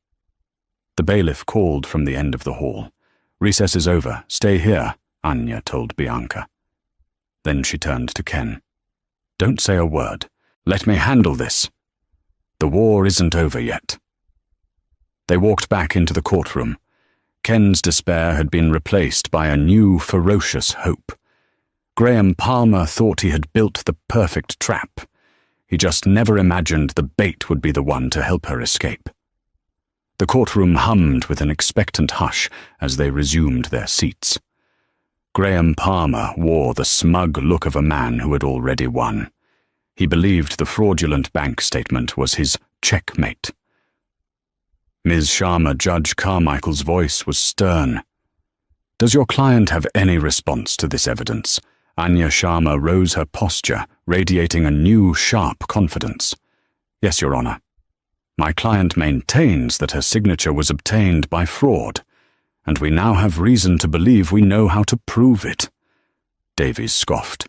Speaker 1: The bailiff called from the end of the hall. Recess is over. Stay here, Anya told Bianca. Then she turned to Ken. Don't say a word. Let me handle this. The war isn't over yet. They walked back into the courtroom. Ken's despair had been replaced by a new, ferocious hope. Graham Palmer thought he had built the perfect trap. He just never imagined the bait would be the one to help her escape. The courtroom hummed with an expectant hush as they resumed their seats. Graham Palmer wore the smug look of a man who had already won. He believed the fraudulent bank statement was his checkmate. Ms. Sharma, Judge Carmichael's voice was stern. Does your client have any response to this evidence? Anya Sharma rose, her posture, radiating a new, sharp confidence. Yes, Your Honor. My client maintains that her signature was obtained by fraud, and we now have reason to believe we know how to prove it. Davies scoffed.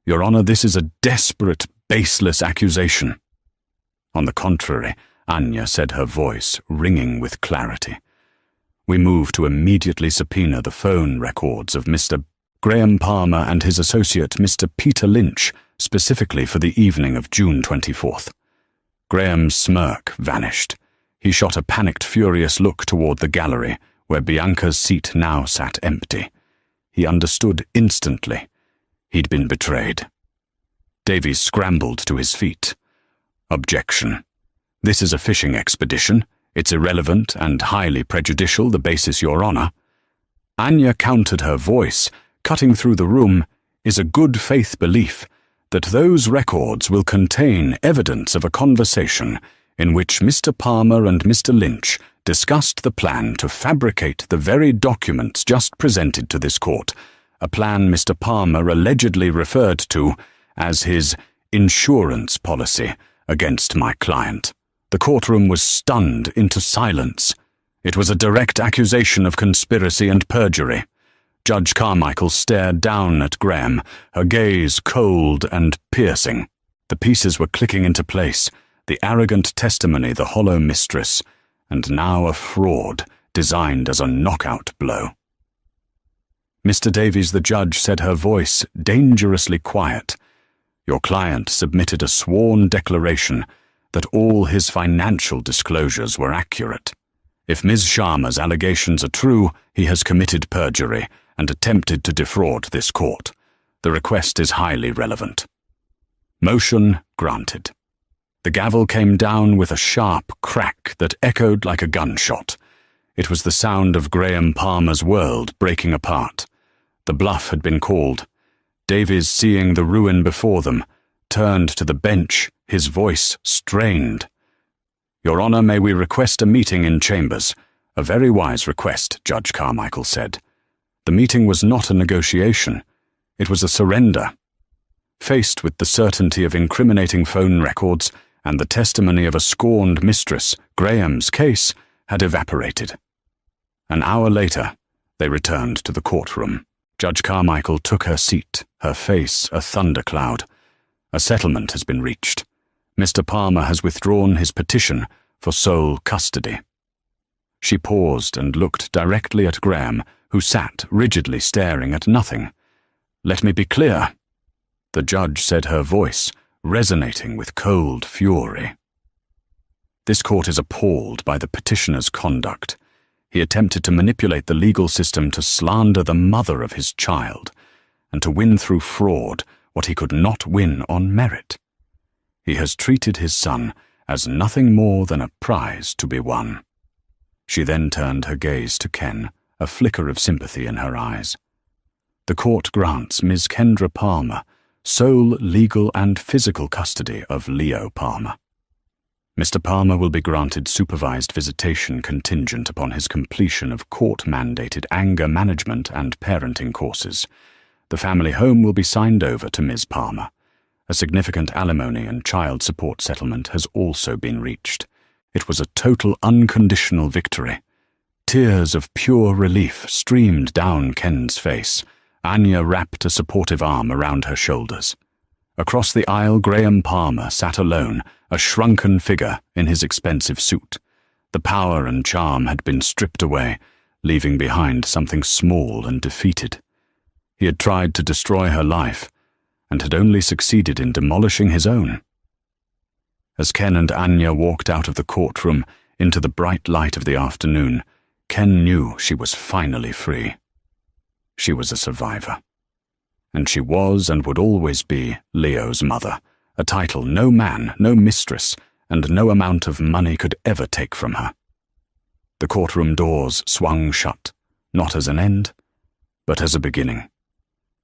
Speaker 1: Your Honor, this is a desperate, baseless accusation. On the contrary, Anya said, her voice ringing with clarity. We move to immediately subpoena the phone records of Mr. Graham Palmer and his associate, Mr. Peter Lynch, specifically for the evening of June 24th. Graham's smirk vanished. He shot a panicked, furious look toward the gallery, where Bianca's seat now sat empty. He understood instantly. He'd been betrayed. Davies scrambled to his feet. Objection. This is a fishing expedition. It's irrelevant and highly prejudicial, the basis, Your Honor. Anya countered, her voice, cutting through the room, is a good faith belief that those records will contain evidence of a conversation in which Mr. Palmer and Mr. Lynch discussed the plan to fabricate the very documents just presented to this court, a plan Mr. Palmer allegedly referred to as his insurance policy against my client. The courtroom was stunned into silence. It was a direct accusation of conspiracy and perjury. Judge Carmichael stared down at Graham, her gaze cold and piercing. The pieces were clicking into place, the arrogant testimony, the hollow mistress, and now a fraud designed as a knockout blow. Mr. Davies, the judge, said, her voice dangerously quiet. Your client submitted a sworn declaration that all his financial disclosures were accurate. If Ms. Sharma's allegations are true, he has committed perjury and attempted to defraud this court. The request is highly relevant. Motion granted. The gavel came down with a sharp crack that echoed like a gunshot. It was the sound of Graham Palmer's world breaking apart. The bluff had been called. Davies, seeing the ruin before them, turned to the bench, his voice strained. Your Honor, may we request a meeting in chambers? A very wise request, Judge Carmichael said. The meeting was not a negotiation. It was a surrender. faced with the certainty of incriminating phone records and the testimony of a scorned mistress, Graham's case had evaporated. An hour later, they returned to the courtroom. Judge Carmichael took her seat, her face a thundercloud. A settlement has been reached. Mr. Palmer has withdrawn his petition for sole custody. She paused and looked directly at Graham, who sat rigidly staring at nothing. "Let me be clear," the judge said, her voice resonating with cold fury. "This court is appalled by the petitioner's conduct. He attempted to manipulate the legal system to slander the mother of his child, and to win through fraud what he could not win on merit. He has treated his son as nothing more than a prize to be won." She then turned her gaze to Ken, a flicker of sympathy in her eyes. "The court grants Ms. Kendra Palmer sole legal and physical custody of Leo Palmer. Mr. Palmer will be granted supervised visitation contingent upon his completion of court-mandated anger management and parenting courses. The family home will be signed over to Ms. Palmer. A significant alimony and child support settlement has also been reached. It was a total unconditional victory." Tears of pure relief streamed down Ken's face. Anya wrapped a supportive arm around her shoulders. Across the aisle, Graham Palmer sat alone, a shrunken figure in his expensive suit. The power and charm had been stripped away, leaving behind something small and defeated. He had tried to destroy her life, and had only succeeded in demolishing his own. As Ken and Anya walked out of the courtroom into the bright light of the afternoon, Ken knew she was finally free. She was a survivor. And she was and would always be Leo's mother, a title no man, no mistress, and no amount of money could ever take from her. The courtroom doors swung shut, not as an end, but as a beginning.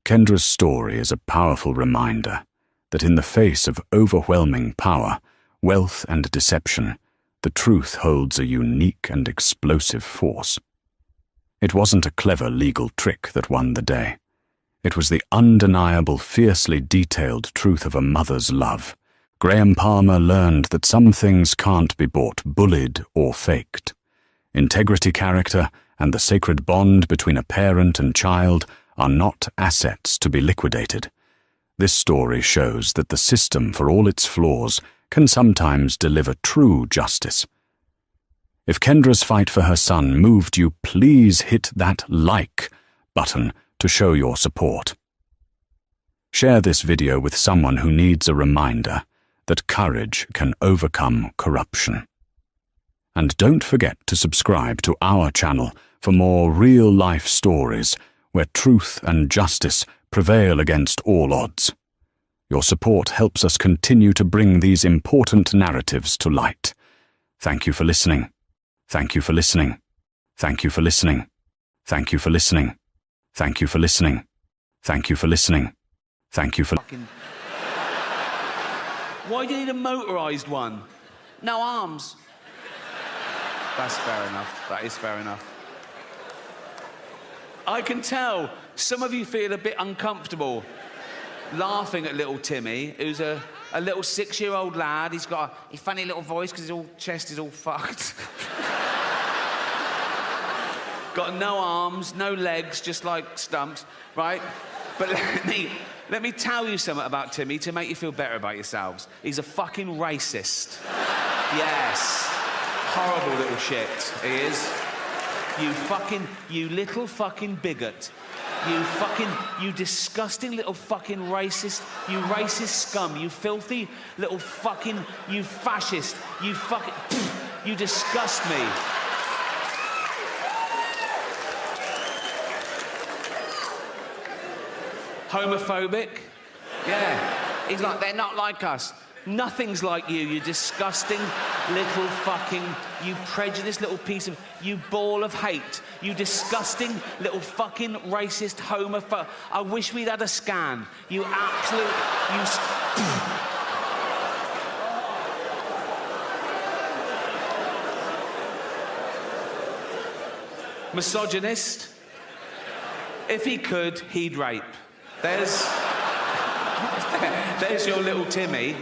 Speaker 1: Kendra's story is a powerful reminder that in the face of overwhelming power, wealth and deception, the truth holds a unique and explosive force. It wasn't a clever legal trick that won the day. It was the undeniable, fiercely detailed truth of a mother's love. Graham Palmer learned that some things can't be bought, bullied, or faked. Integrity, character, and the sacred bond between a parent and child are not assets to be liquidated. This story shows that the system, for all its flaws, can sometimes deliver true justice. If Kendra's fight for her son moved you, please hit that like button to show your support. Share this video with someone who needs a reminder that courage can overcome corruption. And don't forget to subscribe to our channel for more real-life stories where truth and justice prevail against all odds. Your support helps us continue to bring these important narratives to light. Thank you for listening. Thank you for listening. Thank you for listening. Thank you for listening. Thank you for listening. Thank you for listening. Thank you for...
Speaker 2: Why do you need a motorised one? No arms. That's fair enough. That is fair enough. I can tell some of you feel a bit uncomfortable laughing at little Timmy, who's a little 6-year-old lad. He's got a funny little voice because his chest is all fucked. Got no arms, no legs, just like stumps, right? But let me tell you something about Timmy to make you feel better about yourselves. He's a fucking racist. Yes. Horrible little shit, he is. You little fucking bigot. You disgusting little fucking racist, you racist scum, you filthy little fucking, you fascist, you fucking, you disgust me. Homophobic? Yeah. He's like, they're not like us. Nothing's like you disgusting little fucking, you prejudiced little piece of, you ball of hate. You disgusting little fucking racist homophobe. I wish we'd had a scan. You absolute, misogynist. If he could, he'd rape. There's There's your little Timmy.